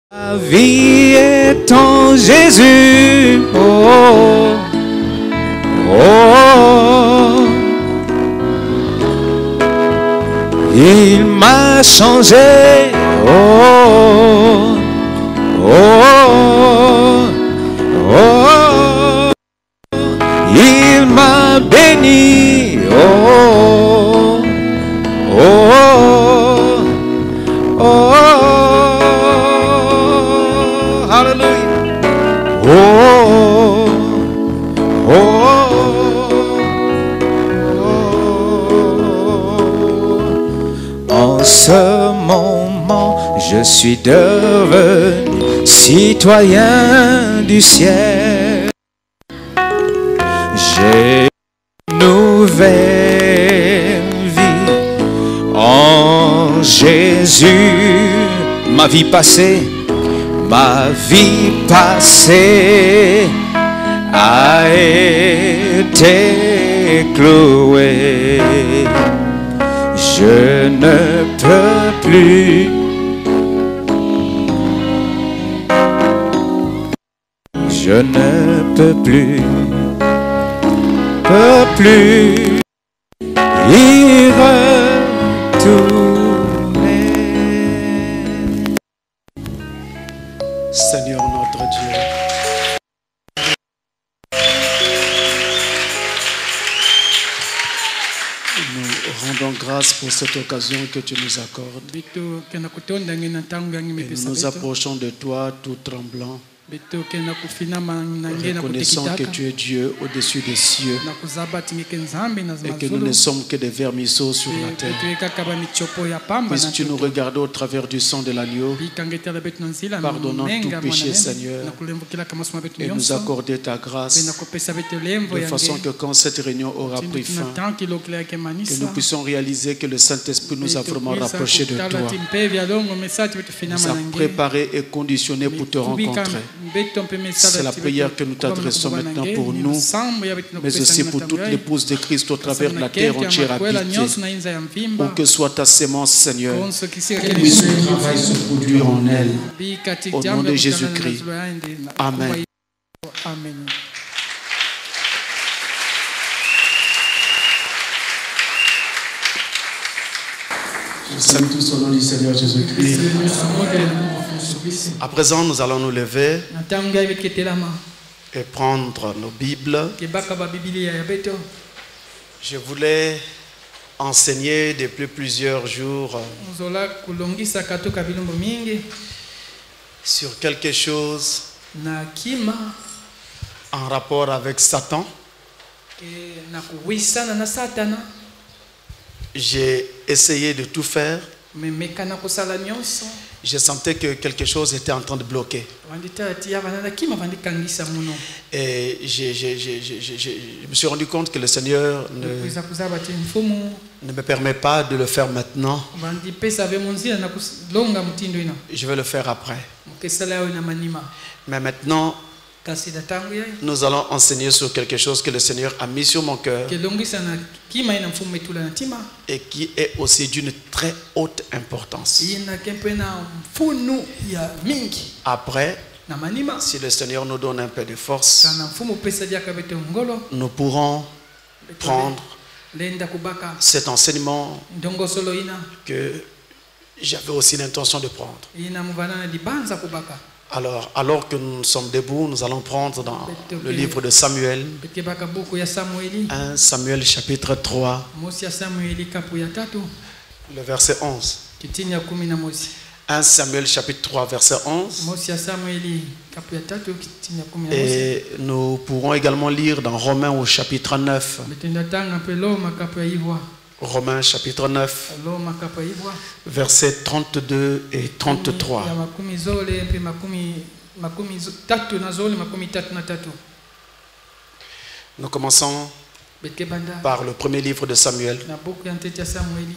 La vie est en Jésus. Oh, oh, il m'a changé. Oh, oh, oh, il m'a béni. Oh, oh, oh, hallelujah. Oh, en ce moment, je suis devenu citoyen du ciel. J'ai une nouvelle vie en Jésus. Ma vie passée a été clouée. Je ne peux plus. Je ne peux plus y retourner. Seigneur notre Dieu, nous rendons grâce pour cette occasion que tu nous accordes. Et nous nous approchons de toi tout tremblant, reconnaissant que tu es Dieu au-dessus des cieux et que nous ne sommes que des vermisseaux sur la terre. Puisses tu nous regarder au travers du sang de l'agneau, pardonnant tout péché, Seigneur, et nous accorder ta grâce, de façon que quand cette réunion aura pris fin, que nous puissions réaliser que le Saint-Esprit nous a vraiment rapprochés de toi, nous a préparés et conditionnés pour te rencontrer. C'est la prière que nous t'adressons maintenant pour nous, mais aussi pour toutes les épouses de Christ au travers de la terre entière habitée. Où que soit ta sémence, Seigneur, puisse le travail se produire en elle. Au nom de Jésus-Christ. Amen. Je salue tous au nom du Seigneur Jésus-Christ. À présent, nous allons nous lever et prendre nos Bibles. Je voulais enseigner depuis plusieurs jours sur quelque chose en rapport avec Satan. J'ai essayé de tout faire. Je sentais que quelque chose était en train de bloquer. Et je me suis rendu compte que le Seigneur ne me permet pas de le faire maintenant. Je vais le faire après. Mais maintenant, nous allons enseigner sur quelque chose que le Seigneur a mis sur mon cœur et qui est aussi d'une très haute importance. Après, si le Seigneur nous donne un peu de force, nous pourrons prendre cet enseignement que j'avais aussi l'intention de prendre. Alors que nous sommes debout, nous allons prendre dans le livre de Samuel, 1 Samuel chapitre 3, le verset 11. 1 Samuel chapitre 3, verset 11. Et nous pourrons également lire dans Romains au chapitre 9. Romains chapitre 9, versets 32 et 33. Nous commençons par le premier livre de Samuel,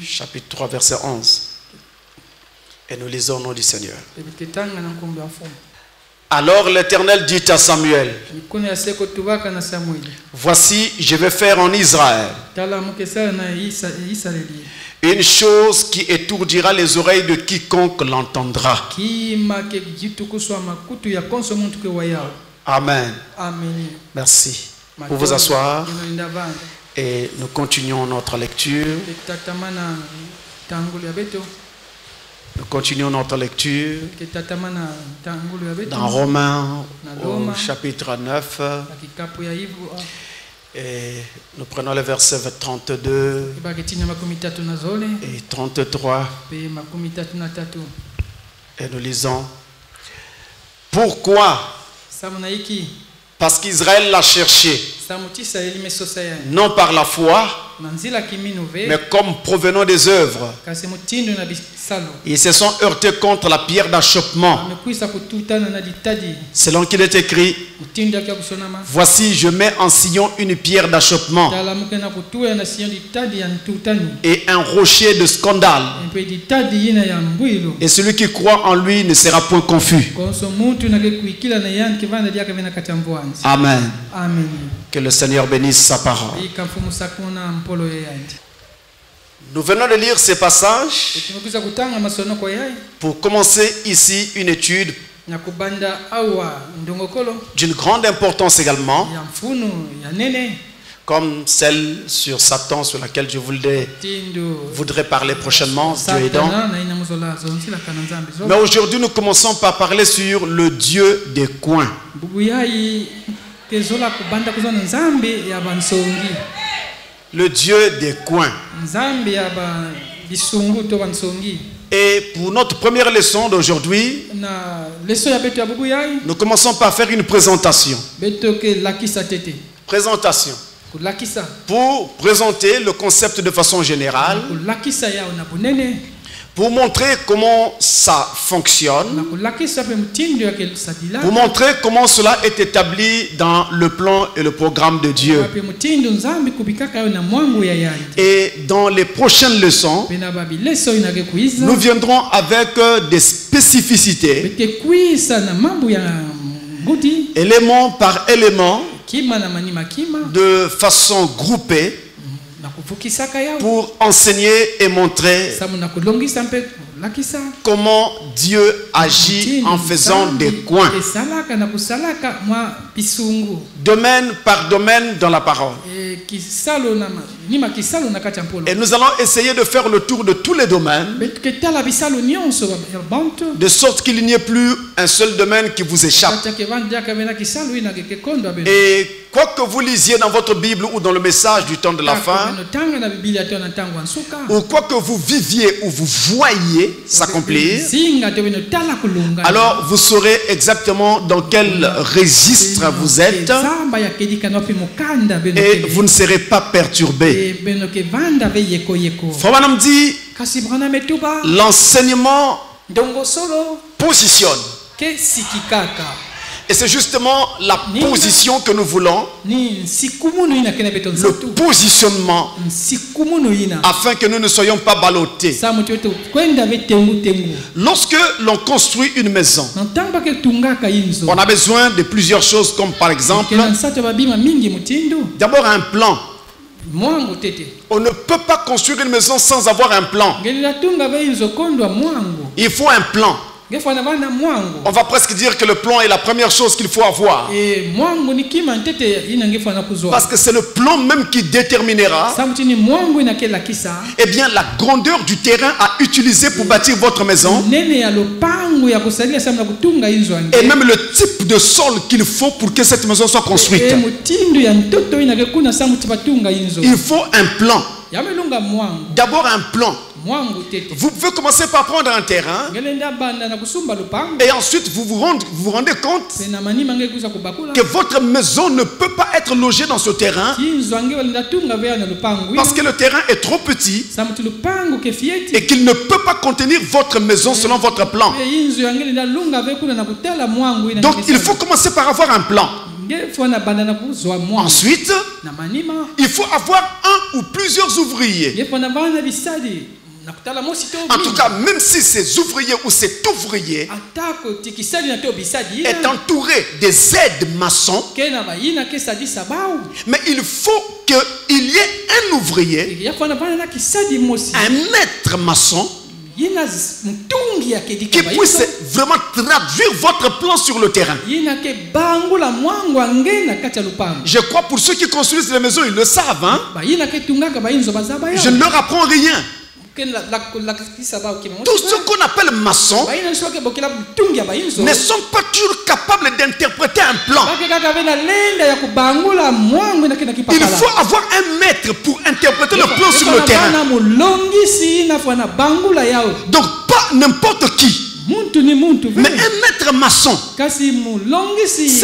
chapitre 3, verset 11. Et nous lisons au nom du Seigneur. Alors l'Éternel dit à Samuel: voici, je vais faire en Israël Une chose qui étourdira les oreilles de quiconque l'entendra. Amen. Merci. Pour vous asseoir. Et nous continuons notre lecture. Nous continuons notre lecture dans Romains au chapitre 9. Et nous prenons le verset 32 et 33. Et nous lisons. Pourquoi? Parce qu'Israël l'a cherché, non par la foi, mais comme provenant des œuvres. Ils se sont heurtés contre la pierre d'achoppement, selon qu'il est écrit: voici, je mets en Sion une pierre d'achoppement et un rocher de scandale, et celui qui croit en lui ne sera point confus. Amen. Que le Seigneur bénisse sa parole. Nous venons de lire ces passages pour commencer ici une étude d'une grande importance également, comme celle sur Satan, sur laquelle je voudrais parler prochainement, Dieu aidant. Mais aujourd'hui, nous commençons par parler sur le Dieu des coins. Le Dieu des coins. Et pour notre première leçon d'aujourd'hui, nous commençons par faire une présentation. Présentation. Pour présenter le concept de façon générale, pour montrer comment ça fonctionne, pour montrer comment cela est établi dans le plan et le programme de Dieu. Et dans les prochaines leçons, nous viendrons avec des spécificités, élément par élément, de façon groupée, pour enseigner et montrer comment Dieu agit en faisant des coins, domaine par domaine dans la parole. Et nous allons essayer de faire le tour de tous les domaines, de sorte qu'il n'y ait plus un seul domaine qui vous échappe. Et quoi que vous lisiez dans votre Bible ou dans le message du temps de la fin, ou quoi que vous viviez ou vous voyiez s'accomplir, alors vous saurez exactement dans quel registre vous êtes et vous ne serez pas perturbé. Frère Branham dit, l'enseignement positionne. Et c'est justement la position que nous voulons, le positionnement, afin que nous ne soyons pas ballottés. Lorsque l'on construit une maison, on a besoin de plusieurs choses, comme par exemple, d'abord un plan. On ne peut pas construire une maison sans avoir un plan. Il faut un plan. On va presque dire que le plan est la première chose qu'il faut avoir. Parce que c'est le plan même qui déterminera eh bien, la grandeur du terrain à utiliser pour bâtir votre maison. Et même le type de sol qu'il faut pour que cette maison soit construite. Il faut un plan. D'abord un plan. Vous pouvez commencer par prendre un terrain et ensuite vous vous rendez compte que votre maison ne peut pas être logée dans ce terrain parce que le terrain est trop petit et qu'il ne peut pas contenir votre maison selon votre plan. Donc il faut commencer par avoir un plan. Ensuite, il faut avoir un ou plusieurs ouvriers. En tout cas, même si ces ouvriers ou cet ouvrier est entouré des aides maçons, mais il faut qu'il y ait un ouvrier, un maître maçon, qui puisse vraiment traduire votre plan sur le terrain. Je crois pour ceux qui construisent les maisons, ils le savent. Hein? Je ne leur apprends rien. Tous ceux qu'on appelle maçons ne sont pas toujours capables d'interpréter un plan. Il faut avoir un maître pour interpréter le plan sur le terrain. Donc pas n'importe qui, mais un maître maçon. C'est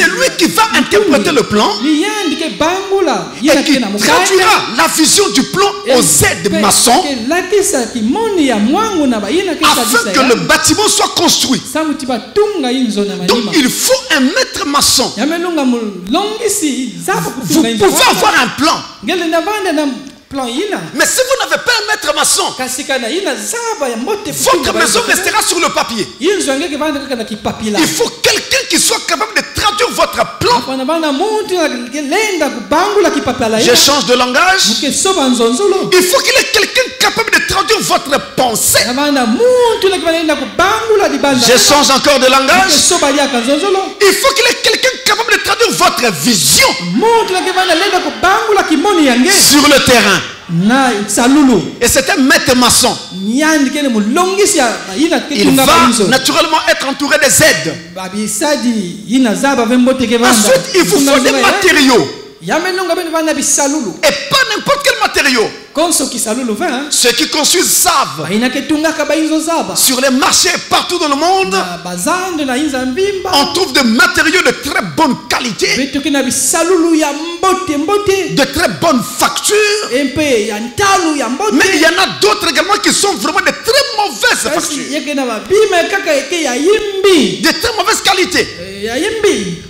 lui qui va interpréter le plan et qui traduira la vision du plan aux aides maçons afin que le bâtiment soit construit. Donc il faut un maître maçon. Vous pouvez avoir un plan, mais si vous n'avez pas un maître maçon, votre maison restera sur le papier. Il faut quelqu'un qui soit capable de traduire votre plan. Je change de langage. Il faut qu'il y ait quelqu'un capable de traduire votre pensée. Je change encore de langage. Il faut qu'il y ait quelqu'un capable de traduire votre vision sur le terrain. Et c'est un maître maçon. Il va naturellement être entouré des aides. Ensuite, il vous faut des matériaux. Et pas n'importe quel matériau. Ceux qui construisent savent. Sur les marchés partout dans le monde, on trouve des matériaux de très bonne qualité, de très bonne facture. Mais il y en a d'autres également qui sont vraiment de très mauvaises factures, de très mauvaise qualité.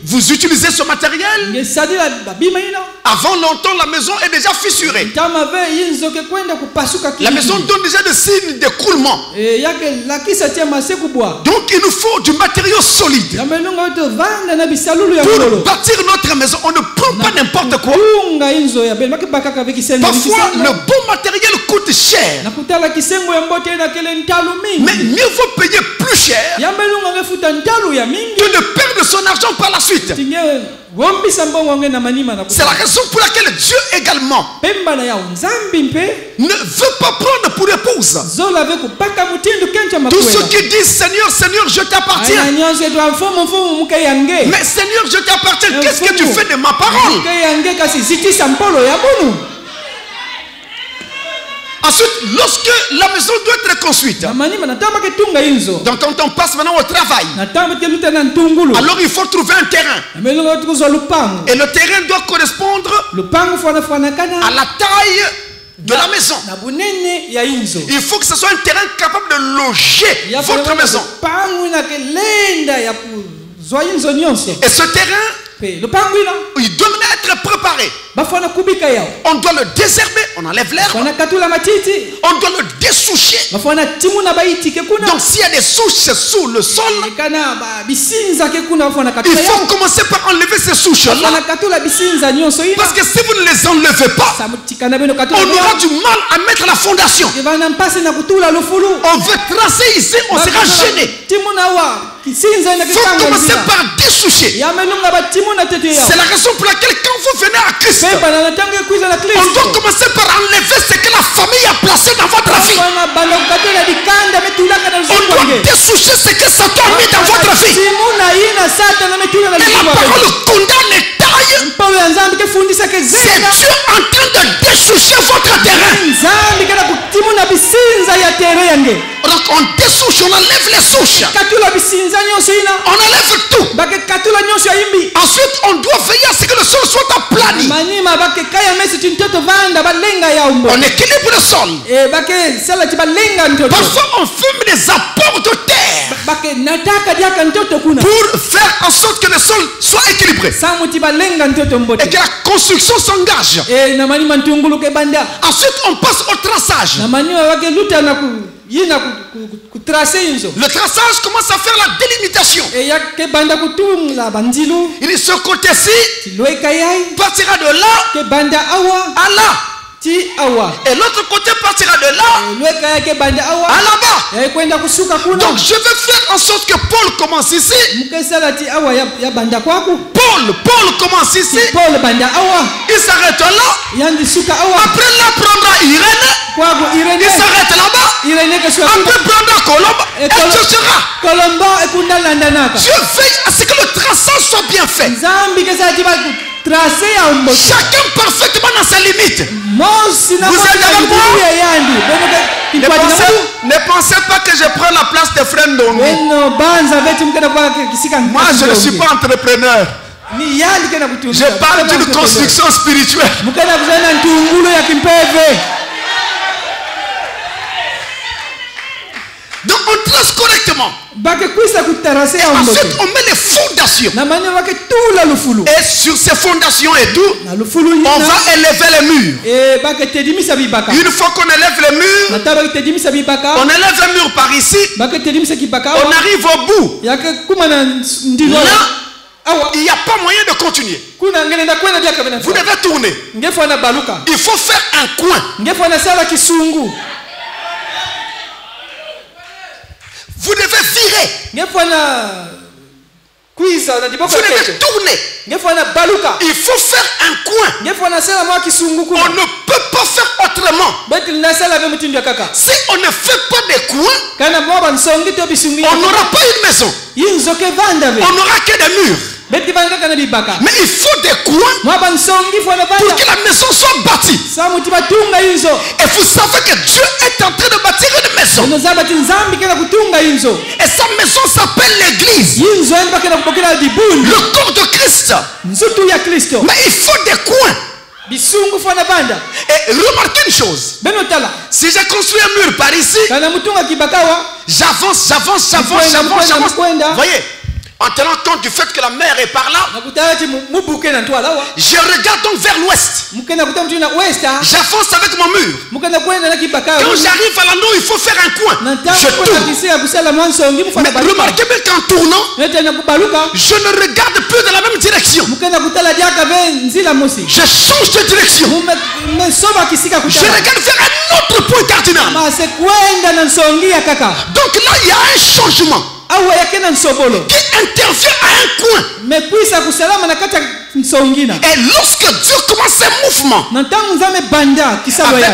Vous utilisez ce matériel. Avant longtemps, la maison est déjà fissurée. La maison donne déjà des signes d'écroulement. Donc il nous faut du matériau solide. Pour bâtir notre maison, on ne prend pas n'importe quoi. Parfois, le bon matériel coûte cher. Mais mieux vaut payer plus cher que de perdre son argent par la suite. C'est la raison pour laquelle Dieu également ne veut pas prendre pour épouse tous ceux qui disent Seigneur, Seigneur, je t'appartiens. Mais Seigneur, je t'appartiens, qu'est-ce que tu fais de ma parole? Ensuite, lorsque la maison doit être construite, donc quand on passe maintenant au travail, alors il faut trouver un terrain. Et le terrain doit correspondre à la taille de la maison. Il faut que ce soit un terrain capable de loger votre maison. Et ce terrain, il doit être préparé. On doit le désherber, on enlève l'herbe. On doit le dessoucher. Donc s'il y a des souches sous le sol, il faut commencer par enlever ces souches-là. Parce que si vous ne les enlevez pas, on aura du mal à mettre la fondation. On veut tracer ici, on sera gêné. Il faut commencer par dessoucher. C'est la raison pour laquelle quand vous venez à Christ, on doit commencer par enlever ce que la famille a placé dans votre vie. On doit dessoucher ce que Satan a mis dans votre vie. Et la parole condamne et taille. C'est Dieu en train de dessoucher votre terrain. Donc on dessouche, on enlève les souches. On enlève tout. Ensuite, on doit veiller à ce que le sol soit aplani. On équilibre le sol. Parfois, on fume des apports de terre pour faire en sorte que le sol soit équilibré et que la construction s'engage. Ensuite, on passe au traçage. Le traçage commence à faire la délimitation. Il dit ce côté-ci partira de là à là. Et l'autre côté partira de là à là-bas. Donc je veux faire en sorte que Paul commence ici. Paul commence ici. Il s'arrête là. Après là prendra Irène. Il s'arrête là-bas. Après prendra Colombe. Et cherchera. Dieu veille à ce que le traçage soit bien fait. Chacun parfaitement dans sa limite. Vous êtes avec moi? Ne pensez pas que je prends la place de frère Ndongo. Moi je ne suis pas entrepreneur. Je parle d'une construction spirituelle. Donc on trace correctement. Et ensuite on met les fondations. Et sur ces fondations et tout, on va élever les murs. Une fois qu'on élève les murs, on élève un mur par ici. On arrive au bout. Là, il n'y a pas moyen de continuer. Vous devez tourner. Il faut faire un coin. Vous devez virer. Vous devez tourner. Il faut faire un coin. On ne peut pas faire autrement. Si on ne fait pas des coins, on n'aura pas une maison. On n'aura que des murs. Mais il faut des coins pour que la maison soit bâtie. Et vous savez que Dieu est en train de bâtir une maison. Et sa maison s'appelle l'église. Le corps de Christ. Mais il faut des coins. Et remarquez une chose. Si j'ai construit un mur par ici, j'avance. Voyez, en tenant compte du fait que la mer est par là, je regarde donc vers l'ouest. J'avance avec mon mur. Quand j'arrive à l'endroit où il faut faire un coin, je tourne. Mais remarquez bien qu'en tournant, je ne regarde plus dans la même direction. Je change de direction. Je regarde vers un autre point cardinal. Donc là, il y a un changement qui intervient à un coin. Et lorsque Dieu commence un mouvement avec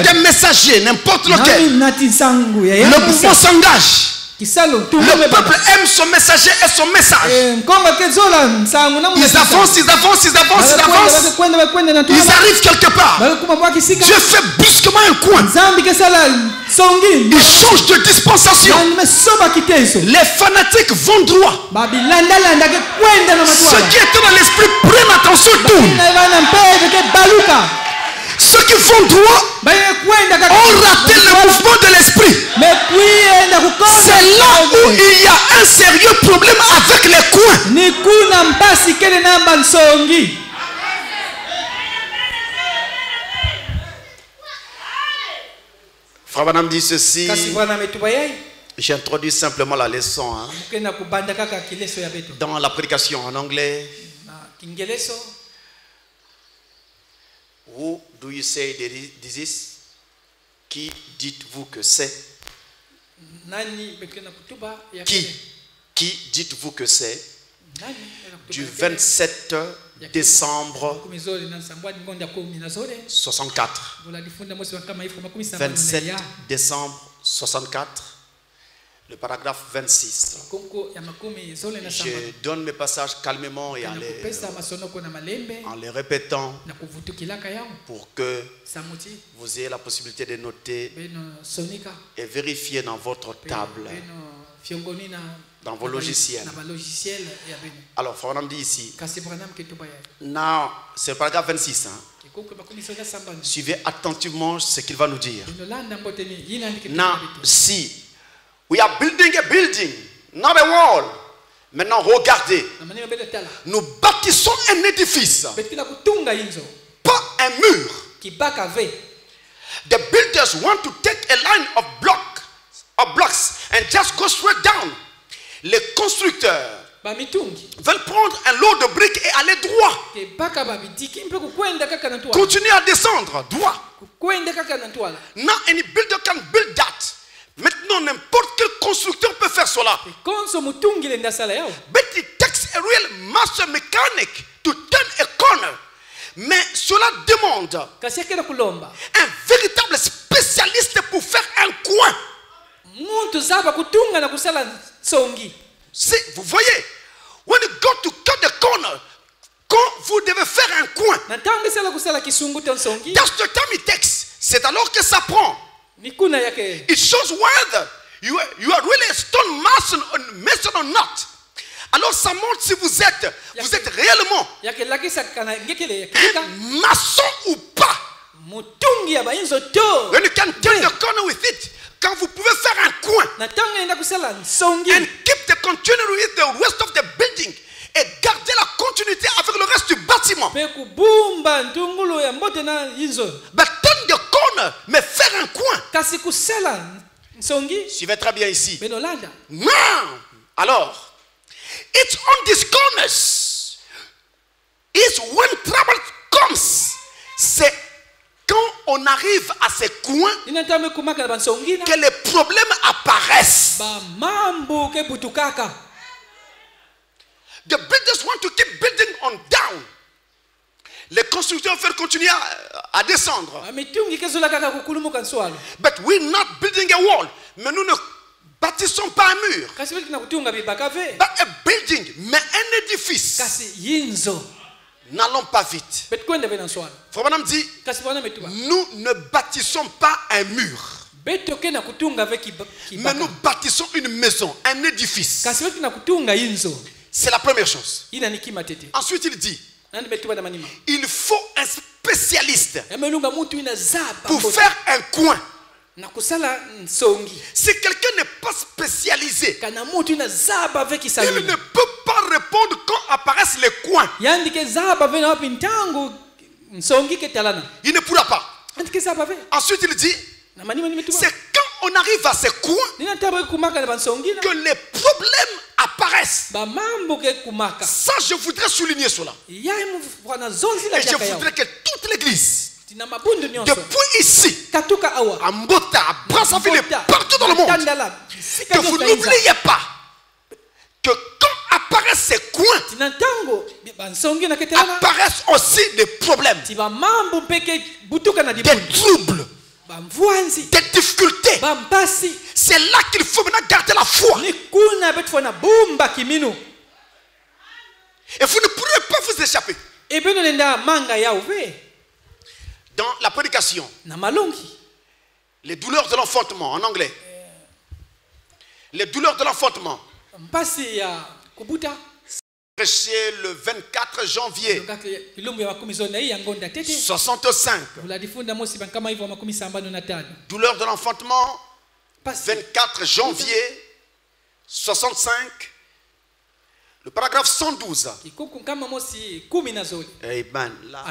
un messager, n'importe lequel, le mouvement s'engage. Le peuple aime son messager et son message. Ils avancent. Ils arrivent quelque part. Dieu fait brusquement un coin. Il change de dispensation. Les fanatiques vont droit. Ceux qui étaient dans l'esprit prennent attention, tournent. Ceux qui vont droit ont raté le mouvement de l'esprit. C'est là où il y a un sérieux problème avec les coins. Frère Branham dit ceci. J'introduis simplement la leçon dans la prédication en anglais. Who do you say this is? Qui dites-vous que c'est? Qui dites-vous que c'est? Du 27 décembre 64. 27 décembre 64. Le paragraphe 26. Je donne mes passages calmement et en les répétant pour que vous ayez la possibilité de noter et vérifier dans votre table, dans vos logiciels. Alors, Frère Branham dit ici, now, c'est le paragraphe 26. Suivez attentivement ce qu'il va nous dire. Now, si we are building a building, not a wall. Maintenant, regardez. Nous bâtissons un édifice, pas un mur. The builders want to take a line of blocks of blocks and just go straight down. Les constructeurs veulent prendre un lot de briques et aller droit. Continuer à descendre droit. Now any builder can build that. Maintenant, n'importe quel constructeur peut faire cela. But it takes a real master mechanic to turn a corner. Mais cela demande un véritable spécialiste pour faire un coin. Vous voyez, when you go to cut the corner, quand vous devez faire un coin, that's the time it takes. C'est alors que ça prend. It shows whether you are really a stone mason or not. Alors ça montre si vous êtes réellement un maçon ou pas. When you can turn the corner with it, quand vous pouvez faire un coin and keep the continuity with the rest of the building et garder la continuité avec le reste du bâtiment. But turn the corner, mais faire un coin. Suivez très bien ici. Non. Alors, it's on these corners. It's when trouble comes. C'est quand on arrive à ces coins que les problèmes apparaissent. The builders want to keep building on down. Les constructeurs veulent continuer à descendre. But we're not building a wall. Mais nous ne bâtissons pas un mur. But a building, mais un édifice. N'allons pas vite. Frère Branham dit, nous ne bâtissons pas un mur. Mais nous bâtissons une maison, un édifice. C'est la première chose. Ensuite il dit, il faut un spécialiste pour faire un coin. Si quelqu'un n'est pas spécialisé, il ne peut pas répondre quand apparaissent les coins. Il ne pourra pas. Ensuite il dit, c'est quand on arrive à ces coins que les problèmes apparaissent. Ça, je voudrais souligner cela. Et je voudrais que toute l'église, depuis ici, à Mbota, à Brazzaville et partout dans le monde, que vous n'oubliez pas que quand apparaissent ces coins, apparaissent aussi des problèmes, des troubles, des difficultés. C'est là qu'il faut maintenant garder la foi. Et vous ne pourrez pas vous échapper. Dans la prédication, les douleurs de l'enfantement, en anglais. Les douleurs de l'enfantement. Prêché le 24 janvier 65. Douleurs de l'enfantement, 24 janvier 65. Le paragraphe 112. Amen. Là,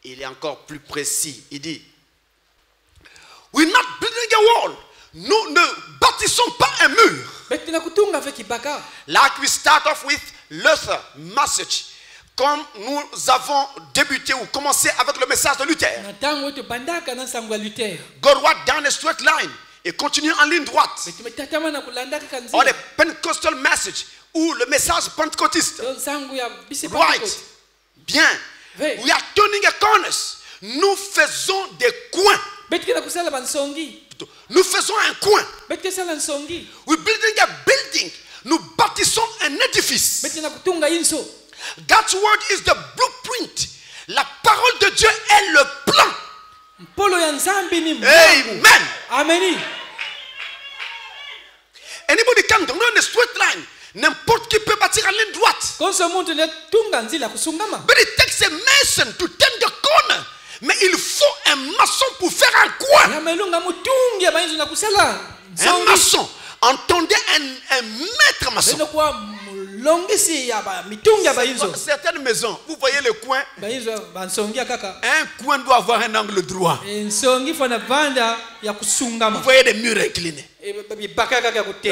il est encore plus précis. Il dit, we're not building a wall. Nous ne bâtissons pas un mur. Like we start off with Luther message. Comme nous avons débuté ou commencé avec le message de Luther. Go right down a straight line et continue en ligne droite. Or the Pentecostal message ou le message pentecôtiste. Right. Bien. We are turning a corners. Nous faisons des coins. Nous faisons un coin. We're building a building. Nous bâtissons un édifice. God's word is the blueprint. La parole de Dieu est le plan. Amen. Anybody can run a straight line. N'importe qui peut bâtir en ligne droite. But it takes a mason to turn the corner. Mais il faut un maçon pour faire un coin. Un maçon. Entendez un maître maçon. Certaines maisons, vous voyez le coin. Un coin doit avoir un angle droit. Vous voyez des murs inclinés. Et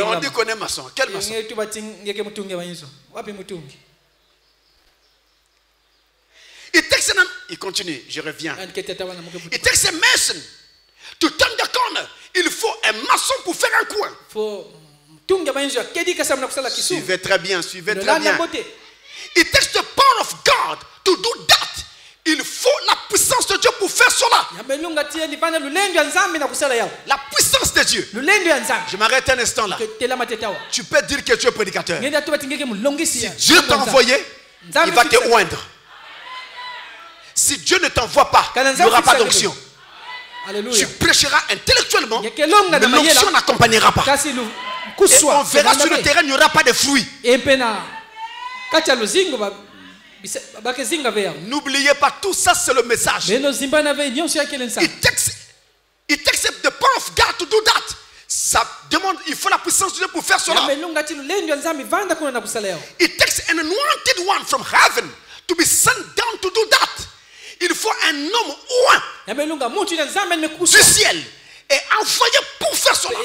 on dit qu'on est maçon. Quel maçon? Il continue, je reviens. It takes a mason to turn the corner. Il faut un maçon pour faire un coin. Suivez très bien, suivez très bien. It takes the power of God to do that. Il faut la puissance de Dieu pour faire cela. La puissance de Dieu. Je m'arrête un instant là. Tu peux dire que tu es prédicateur. Si Dieu t'a envoyé, il va te oindre. Si Dieu ne t'envoie pas, il n'y aura pas d'onction. Tu prêcheras intellectuellement, mais l'onction n'accompagnera pas. Et on verra sur le terrain, il n'y aura pas de fruits. N'oubliez pas, tout ça c'est le message. It takes the power of God to do that. Ça demande, il faut la puissance de Dieu pour faire cela. It takes an anointed one from heaven to be sent down to do that. Il faut un homme oint du ciel et envoyé pour faire cela.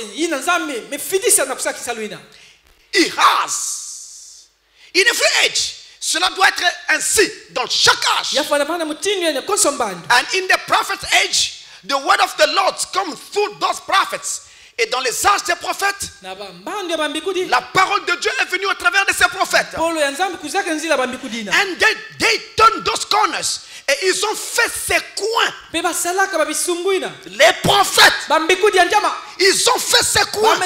He has in every age. Cela doit être ainsi dans chaque âge. And in the prophet age, the word of the Lord comes through those prophets. Et dans les âges des prophètes, la parole de Dieu est venue au travers de ces prophètes. And they turned those corners. Et ils ont fait ces coins. Les prophètes, ils ont fait ces coins.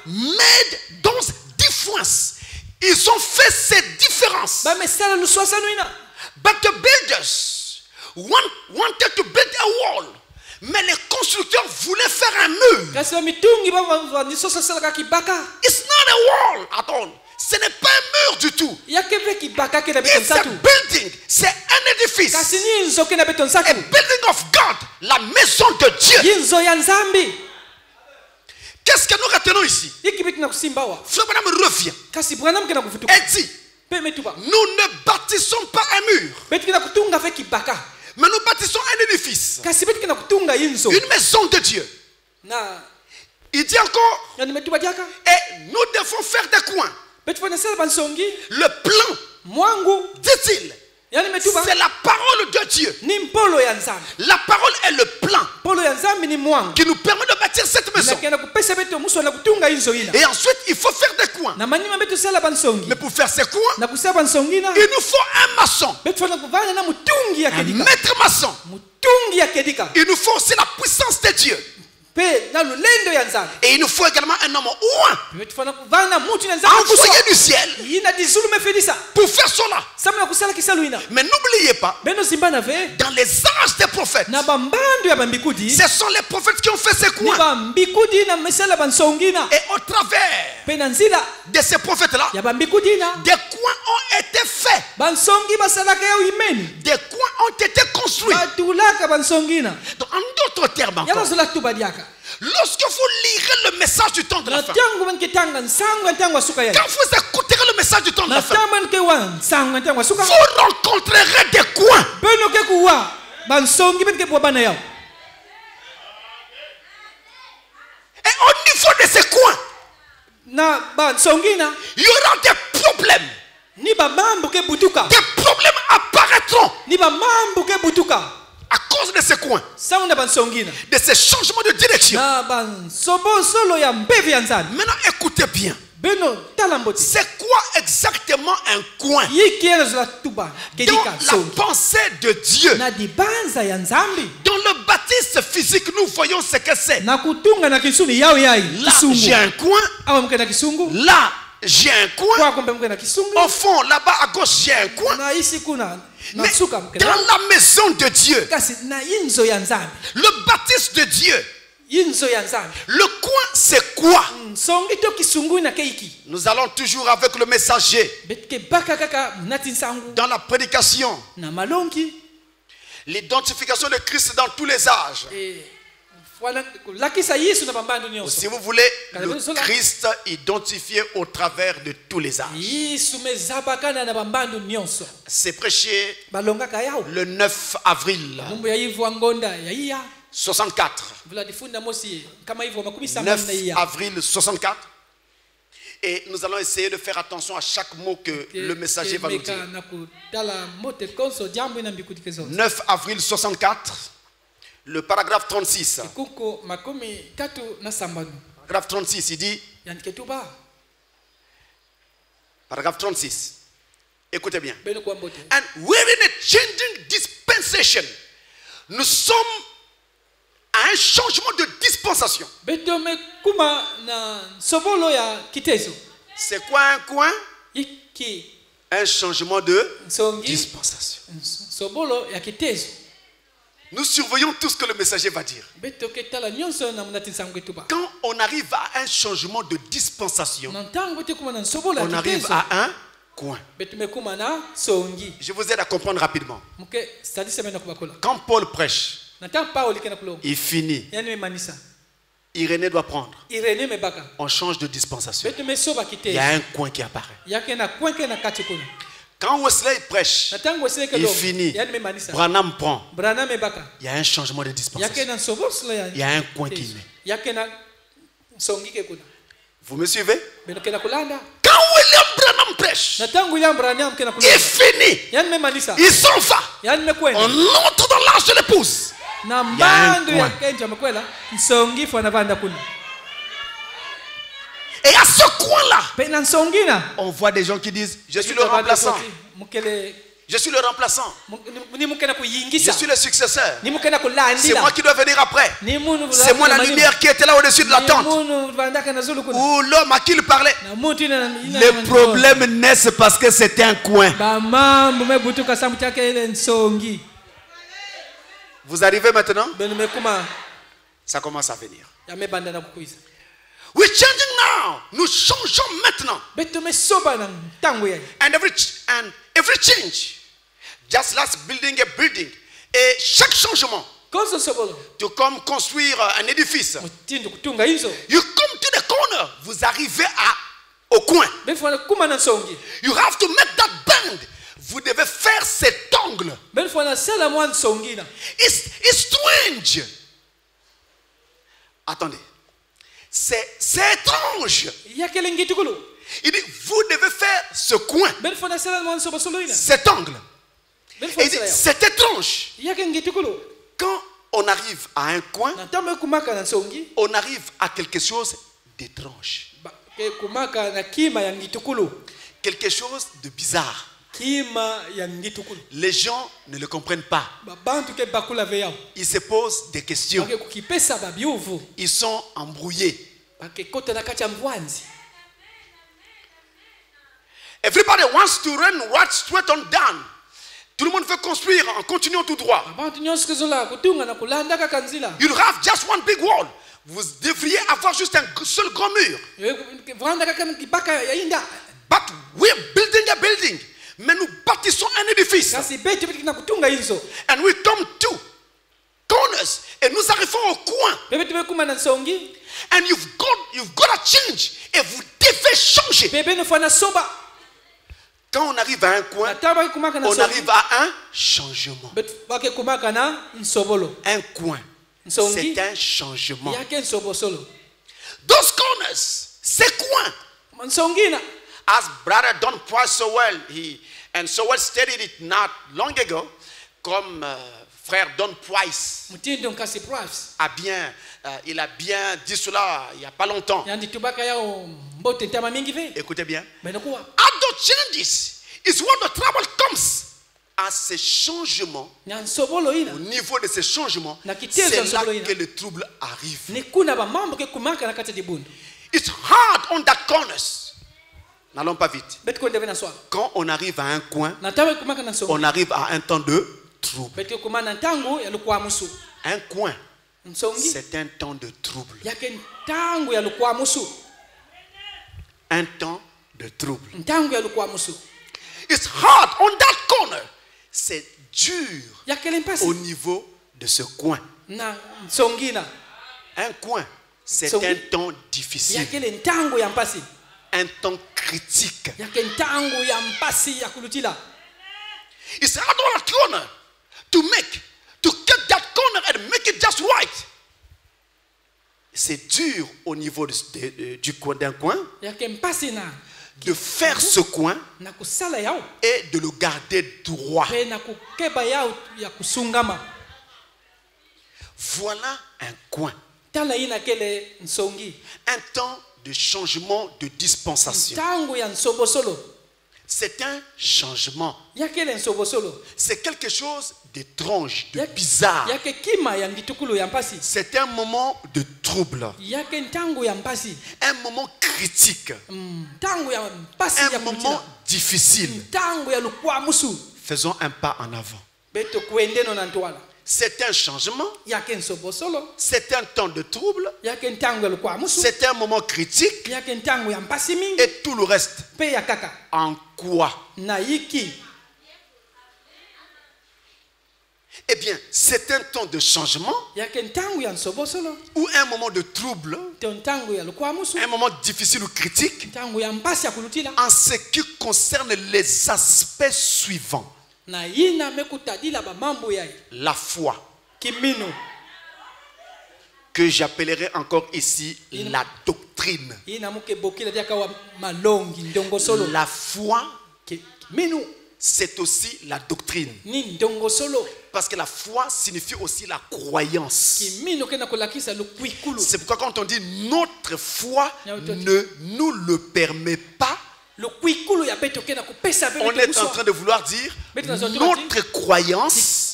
Made those differences. Ils ont fait ces différences. But the builders wanted to build a wall. Mais les constructeurs voulaient faire un mur. It's not a wall at all. Ce n'est pas un mur du tout. It's a building. C'est un édifice. A building of God. La maison de Dieu. Qu'est-ce que nous retenons ici? Frère Branham revient. Et dit, nous ne bâtissons pas un mur. Mais nous bâtissons un édifice. Une maison de Dieu. Il dit encore, et nous devons faire des coins. Le plan, dit-il, c'est la parole de Dieu. La parole est le plan qui nous permet de bâtir cette maison. Et ensuite, il faut faire des coins. Mais pour faire ces coins, il nous faut un maçon, un maître maçon. Il nous faut aussi la puissance de Dieu. Et il nous faut également un homme oint, envoyé du ciel, pour faire cela. Mais n'oubliez pas, dans les âges des prophètes, ce sont les prophètes qui ont fait ces coins. Et au travers de ces prophètes-là, des coins ont été faits. Des coins ont été construits. Donc, en d'autres termes encore, lorsque vous lirez le message du temps de la fin, quand vous écouterez le message du temps de la fin, vous rencontrerez des coins. Et au niveau de ces coins, il y aura des problèmes. Des problèmes apparaîtront à cause de ces coins, de ces changements de direction. Maintenant, écoutez bien. C'est quoi exactement un coin? Dans la pensée de Dieu, dans le baptiste physique, nous voyons ce que c'est. Là, j'ai un coin. Là, j'ai un coin. Au fond, là-bas à gauche, j'ai un coin. Mais dans la maison de Dieu, le baptiste de Dieu, le coin, c'est quoi? Nous allons toujours avec le messager. Dans la prédication, l'identification de Christ dans tous les âges. Si vous voulez, le Christ identifié au travers de tous les âges. C'est prêché le 9 avril 64. 9 avril 64. Et nous allons essayer de faire attention à chaque mot que le messager va nous dire. 9 avril 64, le paragraphe 36. Paragraphe 36, il dit, paragraphe 36, écoutez bien. And we're in a changing dispensation. Nous sommes à un changement de dispensation. C'est quoi un coin? Un changement de dispensation. Nous surveillons tout ce que le messager va dire. Quand on arrive à un changement de dispensation, on arrive à un coin. Je vous aide à comprendre rapidement. Quand Paul prêche, il finit. Irénée doit prendre. On change de dispensation. Il y a un coin qui apparaît. Quand Wesley prêche, il finit. Branham prend. Il y a un changement de dispensation. Il y a un coin qui met. Vous me suivez? Quand William Branham prêche, il finit. Il s'en va. On entre dans l'âge de l'épouse. Il y a un coin. Et à ce coin-là, on voit des gens qui disent, je suis le remplaçant. Je suis le remplaçant. Je suis le successeur. C'est moi qui dois venir après. C'est moi la lumière qui était là au-dessus de la tente. Ou l'homme à qui il parlait. Les problèmes naissent parce que c'était un coin. Vous arrivez maintenant? Ça commence à venir. We're changing now. Nous changeons maintenant. And every change, just like building a building. Et chaque changement, to come construire un édifice. You come to the corner. Vous arrivez au coin. You have to make that bend. Vous devez faire cet angle. It's strange. Attendez. C'est étrange. Il dit, vous devez faire ce coin, cet angle. Et il dit, c'est étrange. Quand on arrive à un coin, on arrive à quelque chose d'étrange. Quelque chose de bizarre. Les gens ne le comprennent pas. Ils se posent des questions. Ils sont embrouillés. Everybody wants to run right straight on down. Tout le monde veut construire en continuant tout droit. You have just one big wall. Vous devriez avoir juste un seul grand mur. But we're building a building. Mais nous bâtissons un édifice. And we come to corners. Et nous arrivons au coin. And you've got to change. Et vous devez changer. Quand on arrive à un coin, on arrive à un changement. Un coin. C'est un changement. Those corners, ces coins. As Brother Don Price so well studied it not long ago, comme frère Don Price il a bien dit cela il n'y a pas longtemps. Écoutez bien. Other changes is when the trouble comes. À ces changements, au niveau de ces changements, c'est là que le trouble arrive. It's hard on that corners. N'allons pas vite. Quand on arrive à un coin, on arrive à un temps de trouble. Un coin, c'est un temps de trouble. Un temps de trouble. It's hard on that corner. C'est dur au niveau de ce coin. Un coin, c'est un temps difficile. Un temps critique. He said, I don't want a corner to get that corner and make it just right. C'est dur au niveau d'un coin de faire ce coin et de le garder droit. Voilà un coin. Un temps de changement de dispensation. C'est un changement. C'est quelque chose d'étrange, de bizarre. C'est un moment de trouble. Un moment critique. Un moment difficile. Faisons un pas en avant. C'est un changement. C'est un temps de trouble. C'est un moment critique. Et tout le reste. En quoi? Eh bien, c'est un temps de changement ou un moment de trouble, un moment difficile ou critique en ce qui concerne les aspects suivants. La foi, que j'appellerai encore ici la doctrine. La foi, c'est aussi la doctrine. Parce que la foi signifie aussi la croyance. C'est pourquoi quand on dit notre foi ne nous le permet pas, on est en train de vouloir dire notre croyance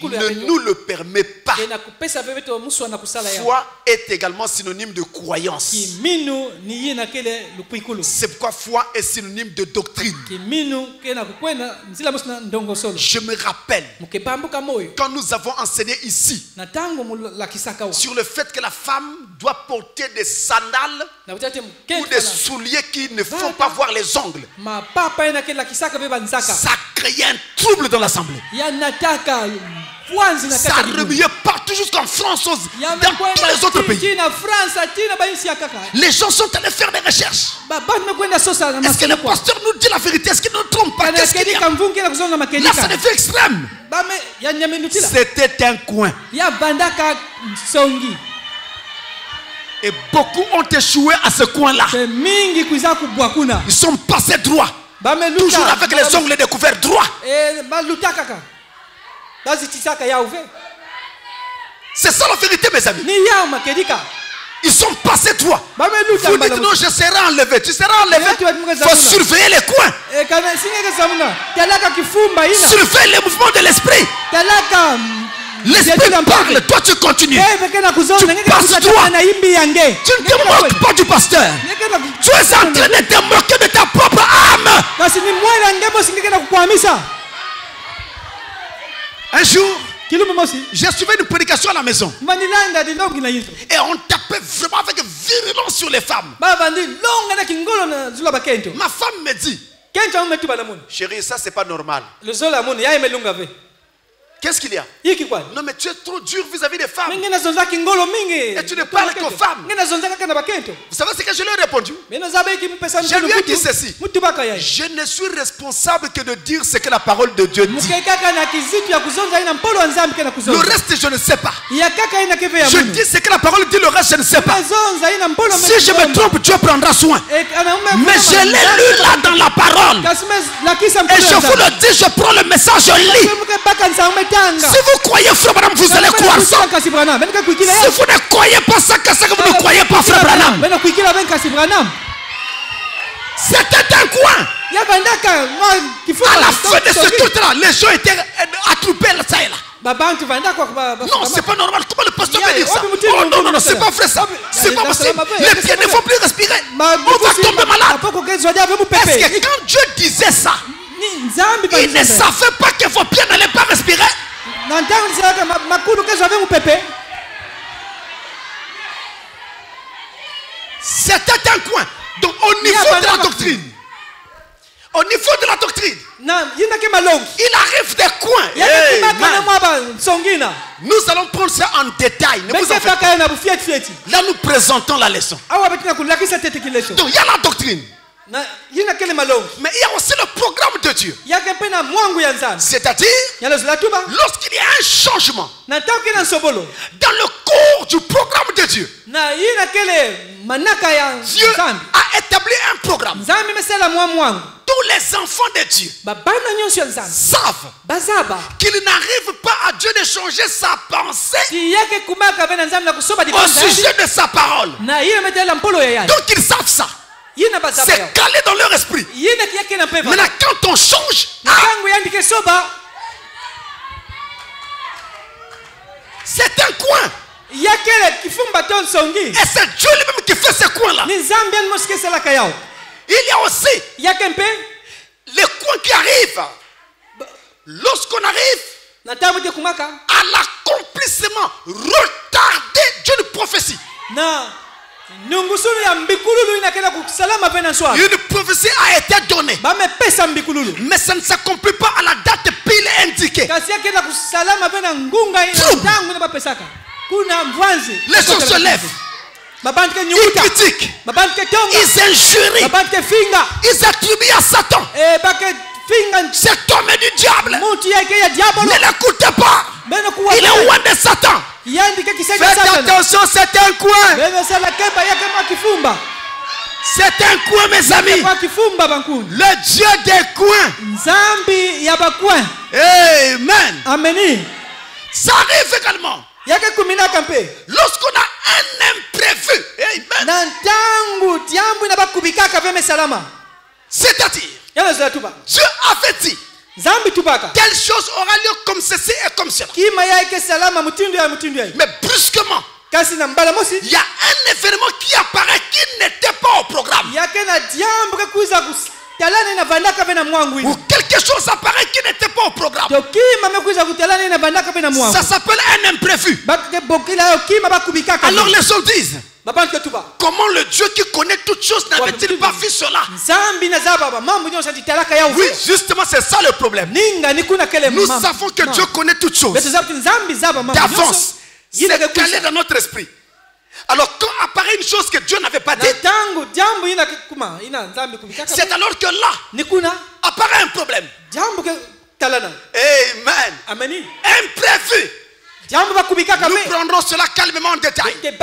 ne nous le permet pas. Foi est également synonyme de croyance. C'est pourquoi foi est synonyme de doctrine. Je me rappelle quand nous avons enseigné ici sur le fait que la femme doit porter des sandales ou des souliers qui ne font pas voir les ongles. Ça créait un trouble dans l'assemblée. Ça remuait partout jusqu'en France, dans tous les autres pays. Les gens sont allés faire des recherches. Est-ce que le pasteur nous dit la vérité? Est-ce qu'il ne trompe pas? Qu'est-ce qu'il y a? Là, ça devient extrême. C'était un coin. Et beaucoup ont échoué à ce coin-là. Ils sont passés droit. Toujours avec les ongles découverts droit. C'est ça la vérité, mes amis. Ils sont passés droit. Vous dites non, je serai enlevé. Tu seras enlevé. Il faut surveiller les coins. Surveille les mouvements de l'esprit. L'esprit parle, toi tu continues. Tu passes droit. Tu ne te moques pas du pasteur. Tu es en train de te moquer de ta propre âme. Un jour, j'ai suivi une prédication à la maison. Et on tapait vraiment avec virulence sur les femmes. Ma femme me dit, chérie, ça c'est pas normal. Qu'est-ce qu'il y a? Non, mais tu es trop dur vis-à-vis des femmes. Et tu ne parles qu'aux femmes. Vous savez ce que je lui ai répondu? Je lui ai dit ceci. Je ne suis responsable que de dire ce que la parole de Dieu dit. Le reste, je ne sais pas. Je dis ce que la parole dit, le reste, je ne sais pas. Si je me trompe, Dieu prendra soin. Mais je l'ai lu là dans la parole. Et je vous le dis, je prends le message, je lis. Si vous croyez frère Branham, vous allez croire ça. Si vous ne croyez pas ça, que vous ne croyez pas frère Branham. C'était un coin. À la fin de ce culte-là, les gens étaient attroupés ça et là. Non, c'est pas normal. Comment le pasteur peut dire ça? Oh non, non, c'est pas vrai ça. C'est pas possible. Les pieds ne vont plus respirer. On va tomber malade. Est-ce que quand Dieu disait ça, il ne savait pas que vos pieds n'allaient pas respirer? C'était un coin. Donc au niveau de la doctrine, Au niveau de la doctrine, il arrive des coins. Nous allons prendre ça en détail. Ne vous en faites pas. Là, nous présentons la leçon. Donc, il y a la doctrine. Mais il y a aussi le programme de Dieu. C'est-à-dire, lorsqu'il y a un changement dans le cours du programme de Dieu, Dieu a établi un programme. Tous les enfants de Dieu savent qu'il n'arrive pas à Dieu de changer sa pensée au sujet de sa parole. Donc ils savent ça. C'est calé dans leur esprit. Maintenant, quand on change, c'est un coin. Et c'est Dieu lui-même qui fait ce coin-là. Il y a aussi les coins qui arrivent. Lorsqu'on arrive à l'accomplissement retardé d'une prophétie. Une prophétie a été donnée, mais ça ne s'accomplit pas à la date pile indiquée. Les gens se lèvent, ils critiquent, ils injurient, ils attribuent à Satan. Cet homme est du diable. Ne l'écoutez pas. Il est loin de Satan. Faites attention, c'est un coin. C'est un coin, mes amis. Le Dieu des coins. Amen. Ça arrive également lorsqu'on a un imprévu. C'est-à-dire, Dieu avait dit telle chose aura lieu comme ceci et comme cela. Mais brusquement, il y a un événement qui apparaît qui n'était pas au programme. Ou quelque chose apparaît qui n'était pas au programme. Ça s'appelle un imprévu. Alors les gens disent, comment le Dieu qui connaît toutes choses n'avait-il pas vu cela? Oui, justement, c'est ça le problème. Nous savons que Dieu connaît toutes choses d'avance. C'est calé dans notre esprit. Alors quand apparaît une chose que Dieu n'avait pas dit, c'est alors que là apparaît un problème. Amen. Imprévu. Nous prendrons cela calmement en détail. Et il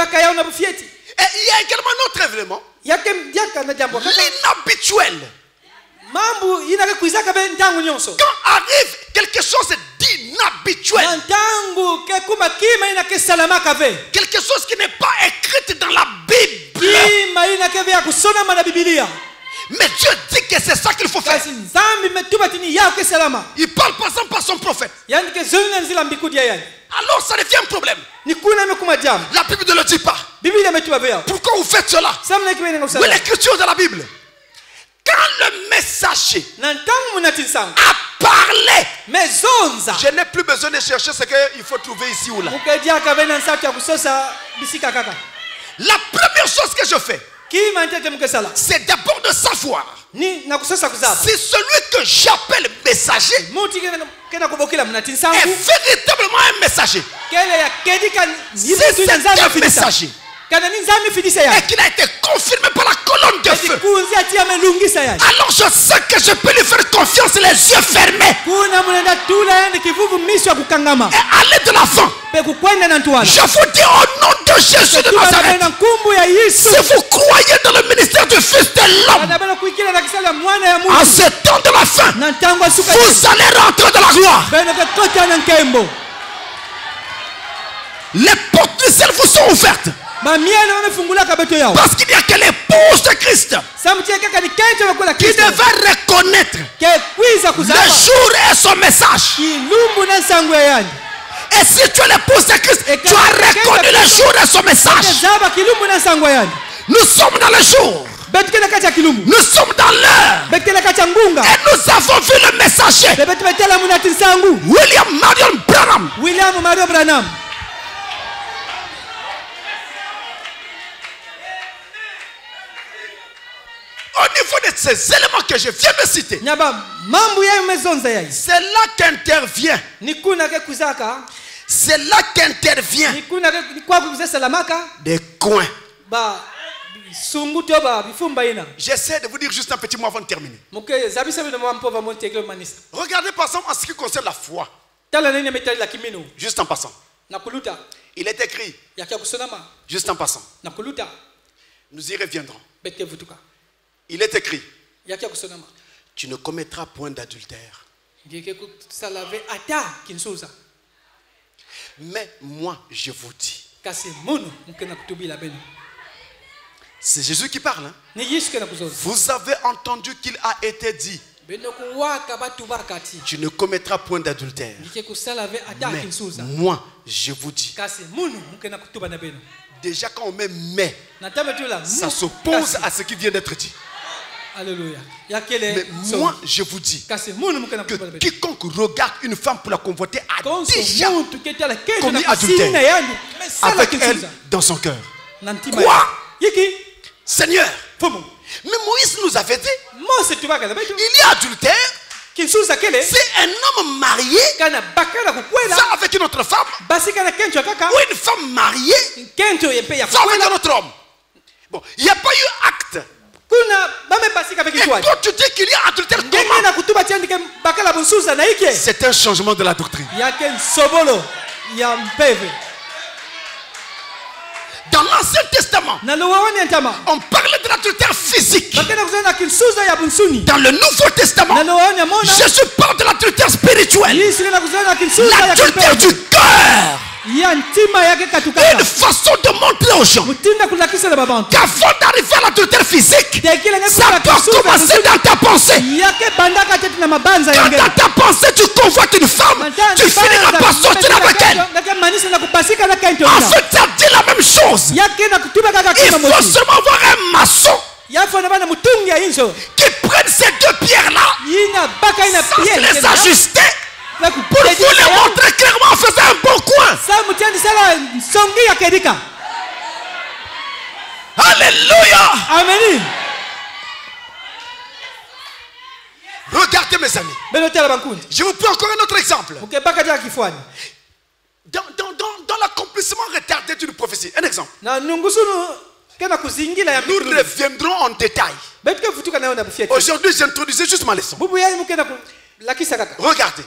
y a également un autre événement, l'inhabituel. Quand arrive quelque chose d'inhabituel, quelque chose qui n'est pas écrit dans la Bible, mais Dieu dit que c'est ça qu'il faut faire. Il parle par exemple par son prophète. Alors ça devient un problème. La Bible ne le dit pas. Pourquoi vous faites cela? Où est l'écriture de la Bible? Quand le messager a parlé, je n'ai plus besoin de chercher ce qu'il faut trouver ici ou là. La première chose que je fais, c'est d'abord de savoir si celui que j'appelle messager est véritablement un messager. Si c'est un messager et qu'il a été confirmé par la colonne de feu, alors je sais que je peux lui faire confiance les yeux fermés et aller de l'avant. Je vous dis au nom de Jésus de Nazareth, si vous croyez dans le ministère du Fils de l'homme, en ce temps de la fin, vous allez rentrer dans la gloire. Les portes du ciel vous sont ouvertes. Parce qu'il n'y a que l'épouse de Christ qui devait reconnaître le jour et son message. Et si tu es l'épouse de Christ, tu as reconnu le jour et son message. Nous sommes dans le jour. Nous sommes dans l'heure. Et nous avons vu le messager William Marion Branham. Au niveau de ces éléments que je viens de citer, c'est là qu'intervient. C'est là qu'intervient des coins. J'essaie de vous dire juste un petit mot avant de terminer. Regardez par exemple en ce qui concerne la foi. Juste en passant. Il est écrit. Juste en passant. Nous y reviendrons. Il est écrit. Tu ne commettras point d'adultère. Mais moi, je vous dis. C'est Jésus qui parle. Hein? Vous avez entendu qu'il a été dit. Tu ne commettras point d'adultère. Mais moi, je vous dis. Déjà quand on met mais, ça s'oppose à ce qui vient d'être dit. Alléluia. Mais moi, je vous dis que quiconque regarde une femme pour la convoiter a déjà commis adultère avec elle dans son cœur. Quoi? Seigneur, mais Moïse nous avait dit, il y a adultère. C'est un homme marié avec une autre femme, ou une femme mariée avec un autre homme. Bon, il n'y a pas eu acte. Et toi tu dis qu'il y a adultère, c'est un changement de la doctrine. Dans l'Ancien Testament, on parlait de l'adultère physique. Dans le Nouveau Testament, Jésus parle de l'adultère spirituel. L'adultère du cœur. Une façon de montrer aux gens qu'avant d'arriver à l'adultère physique, ça peut commencer dans ta pensée. Quand dans ta pensée tu convoites une femme, tu finiras par sortir avec elle. En fait, ça dit la même chose. Il faut seulement voir un maçon qui prenne ces deux pierres-là sans les ajuster pour vous les montrer clairement en faisant un bon coin. Alléluia. Amen. Regardez mes amis. Je vous prends encore un autre exemple. Dans l'accomplissement retardé d'une prophétie. Un exemple. Nous reviendrons en détail. Aujourd'hui, j'introduisais juste ma leçon. Regardez.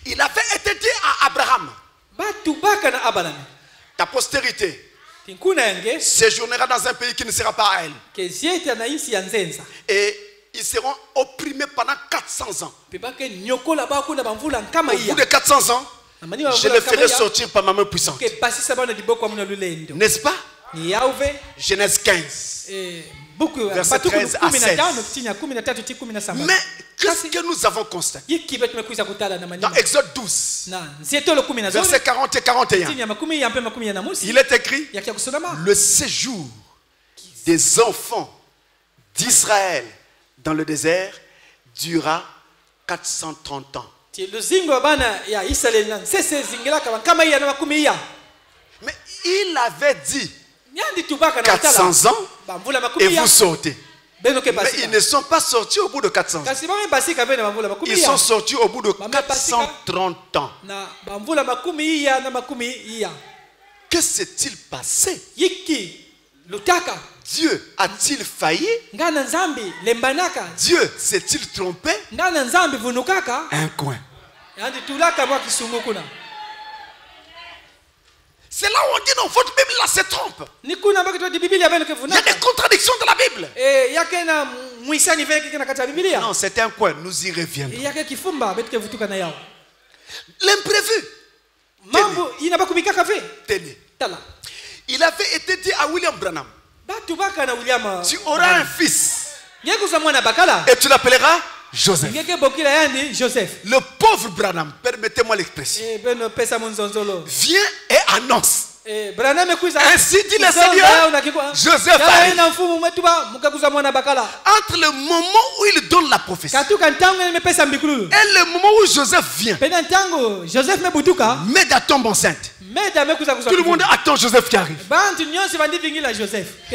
Il avait été dit à Abraham, ta postérité séjournera dans un pays qui ne sera pas à elle. Et ils seront opprimés pendant 400 ans. Au bout de 400 ans, je les ferai sortir par ma main puissante. N'est-ce pas? Genèse 15. Verset 13 à 16. Mais qu'est-ce que nous avons constaté? Dans Exode 12, verset 40 et 41, il est écrit: le séjour des enfants d'Israël dans le désert dura 430 ans. Mais il avait dit 400 ans et vous sortez. Mais ils ne sont pas sortis au bout de 400 ans. Ils sont sortis au bout de 430 ans. Que s'est-il passé? Dieu a-t-il failli? Dieu s'est-il trompé? Un coin. C'est là où on dit non, votre Bible là se trompe. Il y a des contradictions dans la Bible. Non, c'est un coin, nous y reviendrons. L'imprévu. Tenez. Il avait été dit à William Branham, tu auras un fils et tu l'appelleras Joseph. Le pauvre Branham, permettez-moi l'expression, vient et annonce Ainsi dit le Seigneur, Joseph arrive. Entre le moment où il donne la prophétie et le moment où Joseph vient, Méda tombe enceinte. Tout le monde attend Joseph qui arrive.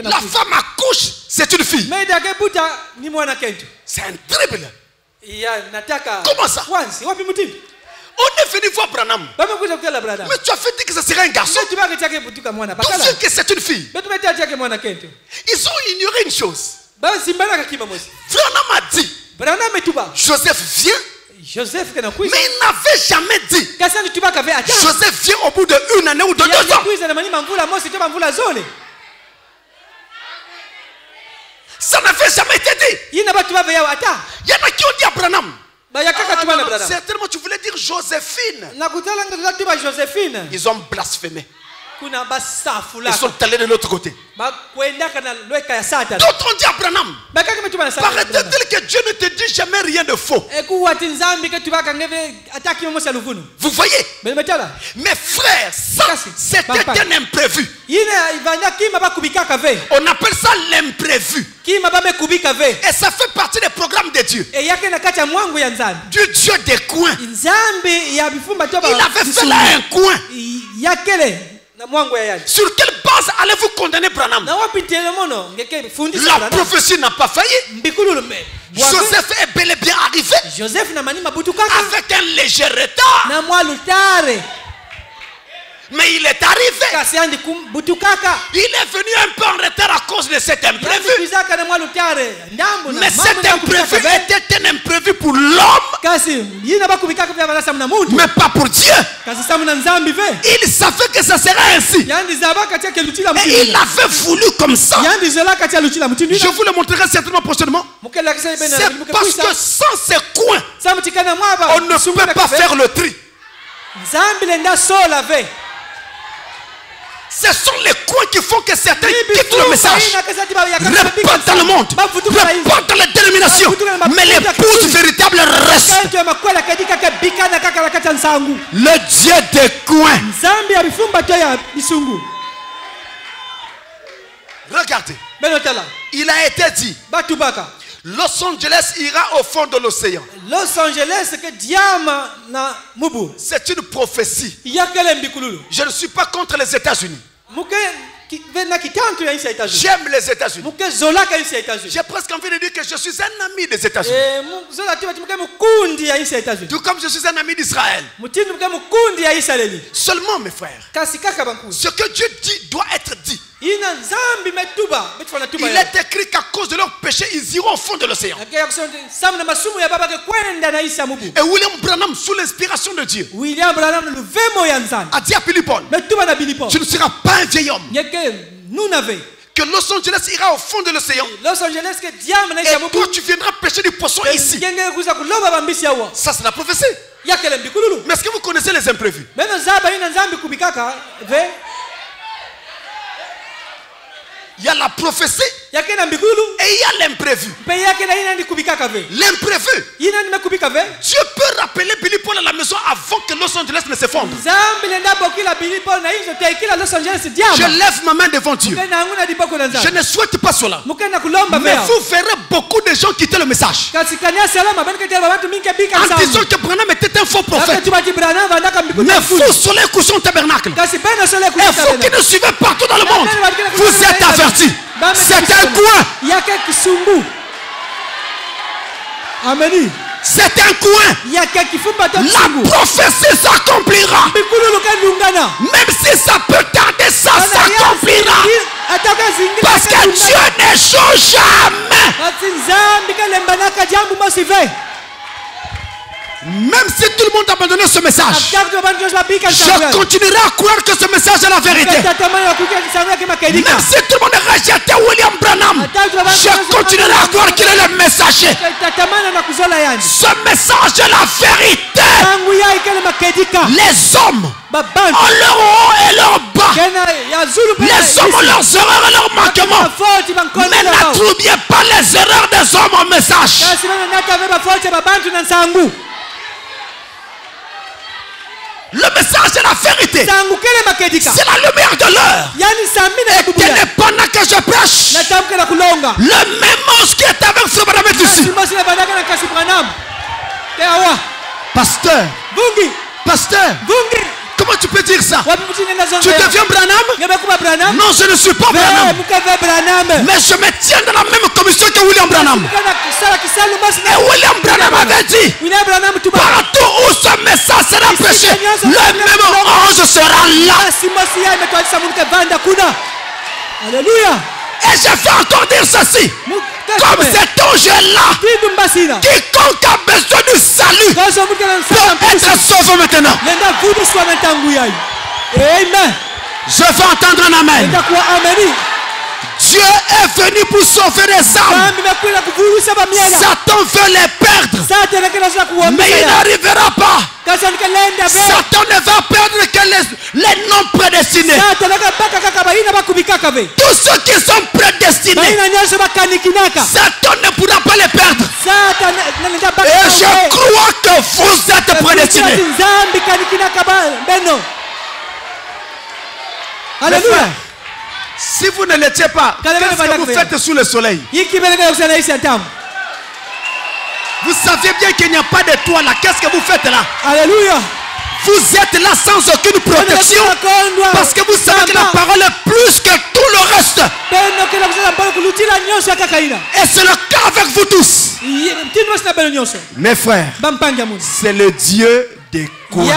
La femme accouche, c'est une fille. C'est un dribble. Comment ça? On est venu voir Branham. Mais tu as fait dire que ce serait un garçon. Donc sûr que c'est une fille. Ils ont ignoré une chose. Branham a dit Joseph vient. Mais il n'avait jamais dit Joseph vient au bout d'une année ou de 2 ans. Ça n'avait jamais été dit. Il y en a qui ont dit à Branham. Certainement tu voulais dire Joséphine. Ils ont blasphémé. Ils sont allés de l'autre côté. D'autres ont dit à Branham, paraît-il que Dieu ne te dit jamais rien de faux. Vous voyez? Mes frères, ça c'était un imprévu. On appelle ça l'imprévu. Et ça fait partie des programmes de Dieu. Du Dieu des coins. Il avait fait là un coin. Sur quelle base allez-vous condamner Branham? La prophétie n'a pas failli. Joseph est bel et bien arrivé avec un léger retard. Mais il est arrivé. Il est venu un peu en retard à cause de cet imprévu. Mais cet imprévu était un imprévu pour l'homme, mais pas pour Dieu. Il savait que ça serait ainsi. Et il avait voulu comme ça. Je vous le montrerai certainement prochainement. C'est parce que sans ces coins, on ne peut pas faire le tri. Ce sont les coins qui font que certains quittent le message, répandent dans le monde, répandent dans les dénominations, mais l'épouse véritable reste. Le Dieu des coins. Regardez, il a été dit, Los Angeles ira au fond de l'océan. C'est une prophétie. Je ne suis pas contre les États-Unis. J'aime les États-Unis. J'ai presque envie de dire que je suis un ami des États-Unis. Tout comme je suis un ami d'Israël. Seulement, mes frères, ce que Dieu dit doit être dit. Il est écrit qu'à cause de leur péché, ils iront au fond de l'océan. Et William Branham, sous l'inspiration de Dieu, a dit à Billy Paul, tu ne seras pas un vieil homme. Que Los Angeles ira au fond de l'océan. Et toi, tu viendras pêcher du poisson ici. Ça, c'est la prophétie. Mais est-ce que vous connaissez les imprévus? Il y a la prophétie et il y a l'imprévu. L'imprévu, Dieu peut rappeler Billy Paul à la maison avant que Los Angeles ne s'effondre. Je lève ma main devant Dieu. Je ne souhaite pas cela. Mais vous verrez beaucoup de gens quitter le message en disant que Branham était un faux prophète. Mais vous, sur les couchons au tabernacle, et vous qui nous suivez partout dans le monde, vous êtes avertis. C'est un coin. Amen. C'est un coin. La prophétie s'accomplira. Même si ça peut tarder, ça s'accomplira. Parce que Dieu ne change jamais. Même si tout le monde a abandonné ce message, je continuerai à croire que ce message est la vérité. Même si tout le monde a rejeté William Branham, je continuerai à croire qu'il est le messager. Ce message est la vérité. Les hommes ont leur haut et leur bas. Les hommes ont leurs erreurs et leurs manquements. Mais n'attribuez pas les erreurs des hommes au message. Le message de la vérité. C'est la lumière de l'heure. Et que pendant que je prêche, le même ange qui est avec Frère Branham est ici. Pasteur. Pasteur. Comment tu peux dire ça? Tu deviens Branham? Non, je ne suis pas Branham. Mais je me tiens dans la même commission que William Branham. Et William Branham avait dit, partout où ce message sera prêché, le même ange sera là. Alléluia. Et je vais encore dire ceci. Comme cet ange est là, quiconque a besoin du salut peut être sauvé maintenant. Amen. Je veux entendre un amen. Dieu est venu pour sauver les âmes. Satan veut les perdre, mais il n'arrivera pas. Satan ne va perdre que les non prédestinés. Tous ceux qui sont prédestinés, Satan ne pourra pas les perdre. Et je crois que vous êtes prédestinés. Alléluia. Si vous ne l'étiez pas, qu'est-ce que vous faites sous le soleil? Vous saviez bien qu'il n'y a pas de toit là. Qu'est-ce que vous faites là? Alléluia. Vous êtes là sans aucune protection. Parce que vous savez que la parole est plus que tout le reste. Et c'est le cas avec vous tous. Mes frères, c'est le Dieu des coins.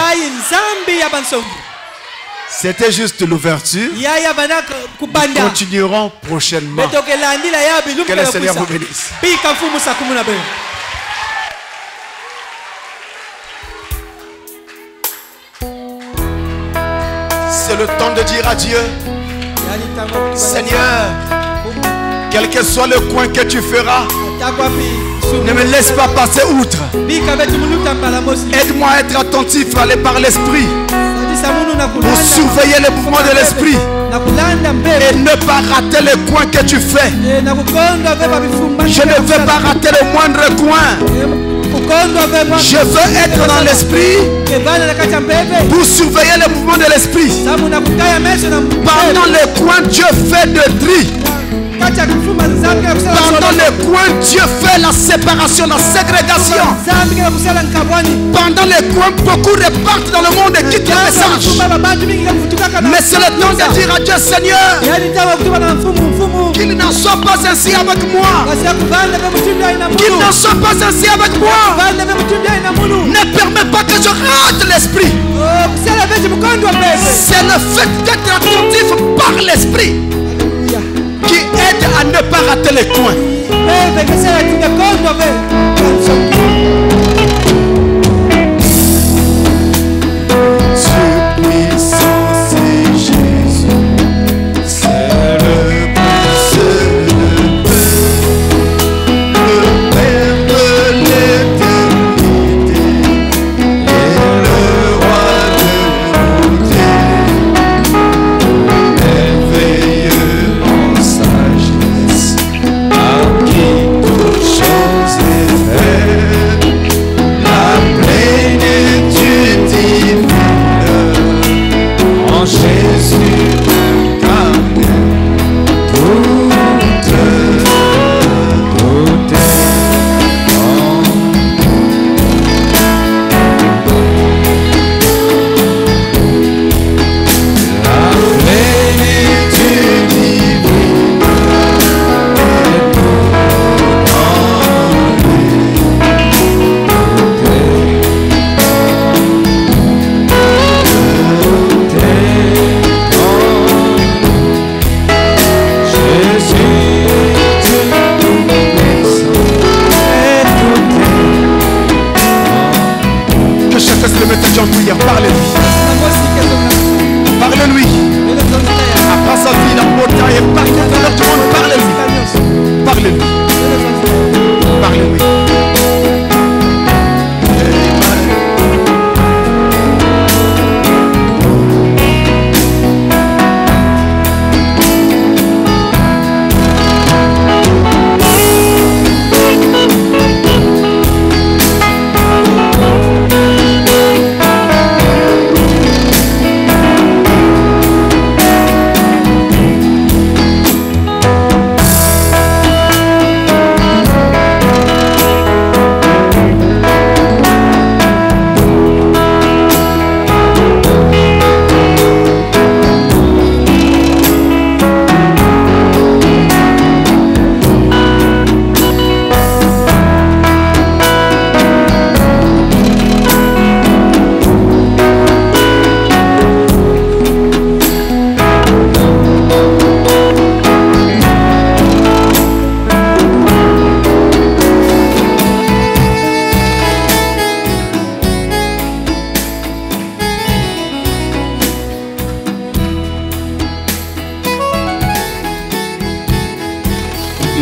C'était juste l'ouverture. Nous continuerons prochainement. Que le Seigneur vous bénisse. C'est le temps de dire à Dieu, Seigneur, quel que soit le coin que tu feras, ne me laisse pas passer outre. Aide-moi à être attentif, à aller par l'esprit, pour surveiller le mouvement de l'esprit et ne pas rater le coin que tu fais. Je ne veux pas rater le moindre coin. Je veux être dans l'esprit pour surveiller le mouvement de l'esprit. Pendant le coin, Dieu fait de tri. Pendant le coin, Dieu fait la séparation, la ségrégation. Pendant le coin, beaucoup repartent dans le monde et quittent le message. Mais c'est le temps de dire à Dieu, Seigneur, qu'il n'en soit pas ainsi avec moi. Qu'il n'en soit pas ainsi avec moi. Ne permets pas que je rate l'esprit. C'est le fait d'être attentif par l'esprit qui aide à ne pas rater les coins.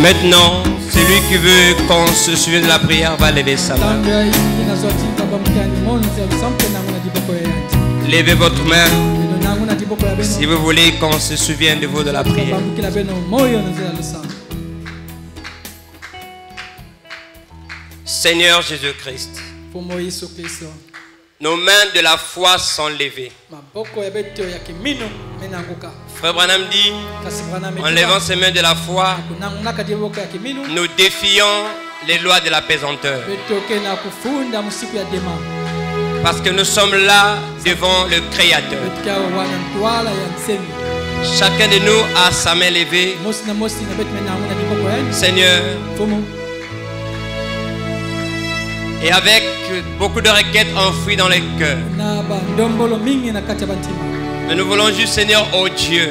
Maintenant, celui qui veut qu'on se souvienne de la prière va lever sa main. Levez votre main si vous voulez qu'on se souvienne de vous de la prière. Seigneur Jésus-Christ, nos mains de la foi sont levées. Frère Branham dit, en levant ses mains de la foi, nous défions les lois de la pesanteur. Parce que nous sommes là devant le Créateur. Chacun de nous a sa main levée. Seigneur, et avec beaucoup de requêtes enfouies dans les cœurs, mais nous voulons juste, Seigneur, oh Dieu,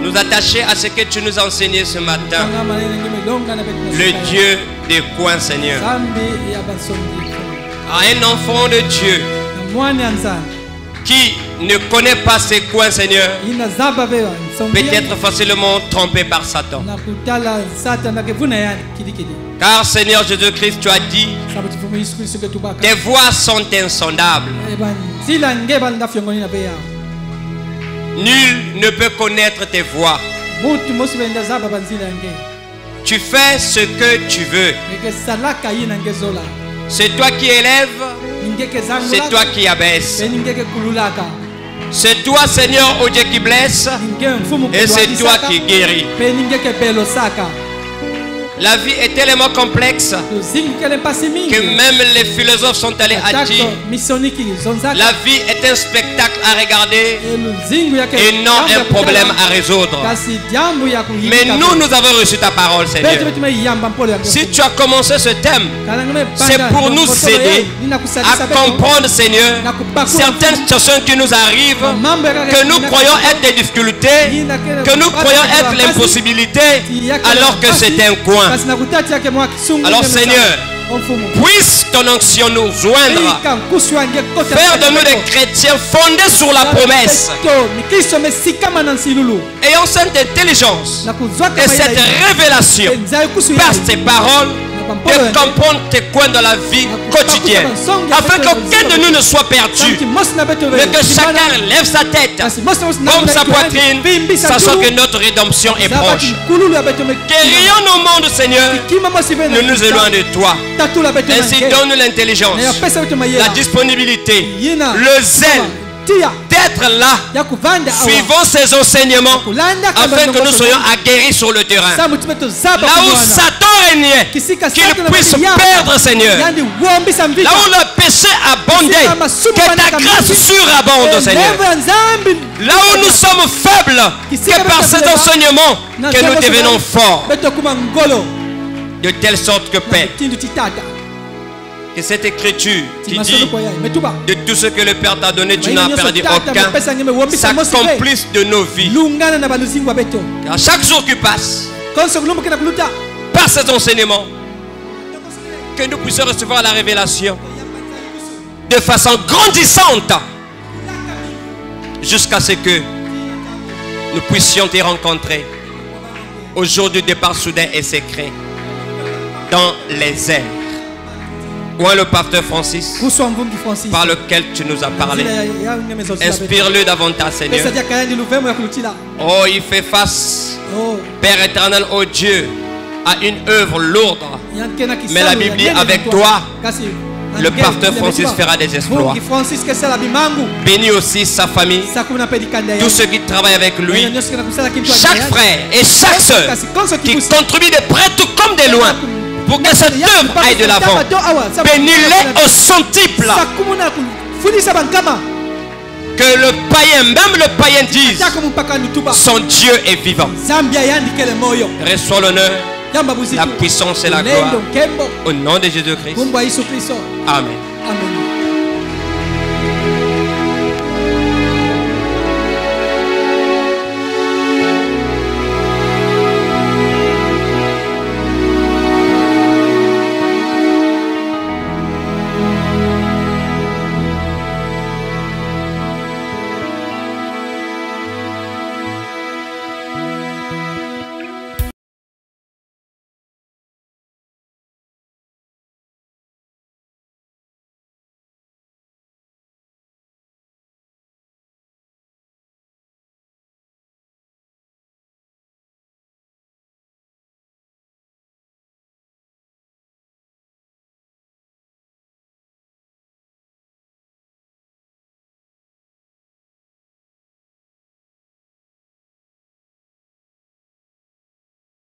nous attacher à ce que tu nous as enseigné ce matin. Le Dieu des coins, Seigneur. À un enfant de Dieu qui ne connaît pas ses coins, Seigneur, peut être facilement trompé par Satan. Car, Seigneur Jésus-Christ, tu as dit, tes voies sont insondables. Nul ne peut connaître tes voies. Tu fais ce que tu veux. C'est toi qui élèves, c'est toi qui abaisses. C'est toi, Seigneur, oh Dieu, qui blesse, et c'est toi qui guéris. La vie est tellement complexe que même les philosophes sont allés à dire la vie est un spectacle à regarder et non un problème à résoudre. Mais nous avons reçu ta parole, Seigneur. Si tu as commencé ce thème, c'est pour nous aider à comprendre, Seigneur, certaines situations qui nous arrivent, que nous croyons être des difficultés, que nous croyons être l'impossibilité, alors que c'est un coin. Alors, Seigneur, puisse ton onction nous joindre, faire de nous des chrétiens fondés sur la promesse, ayant cette intelligence et cette révélation par tes paroles, de comprendre tes coins dans la vie quotidienne, afin qu'aucun de nous ne soit perdu, mais que chacun lève sa tête comme sa poitrine, sachant que notre rédemption est proche. Que rien au monde, Seigneur, ne nous éloigne de toi. Ainsi, donne-nous l'intelligence, la disponibilité, le zèle d'être là, suivant ces enseignements, afin que nous soyons aguerris sur le terrain. Là où Satan régnait, qu'il puisse perdre, Seigneur. Là où le péché abondait, que ta grâce surabonde, Seigneur. Là où nous sommes faibles, que par cet enseignement, que nous devenons forts. De telle sorte que, Père, que cette écriture qui dit de tout ce que le Père t'a donné, tu n'as perdu aucun, s'accomplisse de nos vies. À chaque jour qui passe, par cet enseignement, que nous puissions recevoir la révélation de façon grandissante, jusqu'à ce que nous puissions te rencontrer au jour du départ soudain et secret dans les airs. Où est le pasteur Francis, par lequel tu nous as parlé? Inspire-le davantage, Seigneur. Oh, il fait face, Père éternel, oh Dieu, à une œuvre lourde. Mais la Bible dit, avec toi, le pasteur Francis fera des exploits. Bénis aussi sa famille, tous ceux qui travaillent avec lui, chaque frère et chaque soeur qui contribuent de près tout comme de loin, pour que cette œuvre aille de l'avant. Bénis-les au centuple. Que le païen, même le païen dise, son Dieu est vivant. Reçois l'honneur, la puissance et la gloire. Au nom de Jésus-Christ. Amen.